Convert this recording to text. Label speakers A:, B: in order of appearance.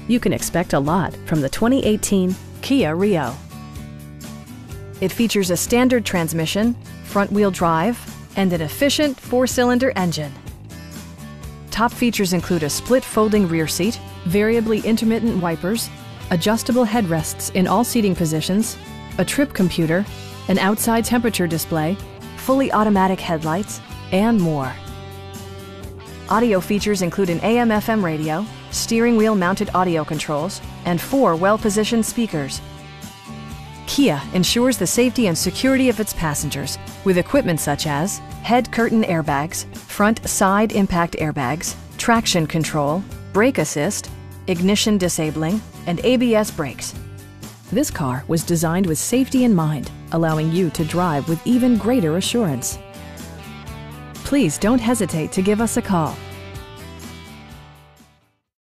A: You can expect a lot from the 2018 Kia Rio. It features a standard transmission, front-wheel drive, and an efficient 4-cylinder engine. Top features include a split folding rear seat, variably intermittent wipers, adjustable headrests in all seating positions, a trip computer, an outside temperature display, fully automatic headlights, and more. Audio features include an AM/FM radio, steering wheel mounted audio controls, and 4 well-positioned speakers. Kia ensures the safety and security of its passengers with equipment such as head curtain airbags, front side impact airbags, traction control, brake assist, ignition disabling, and ABS brakes. This car was designed with safety in mind, allowing you to drive with even greater assurance. Please don't hesitate to give us a call.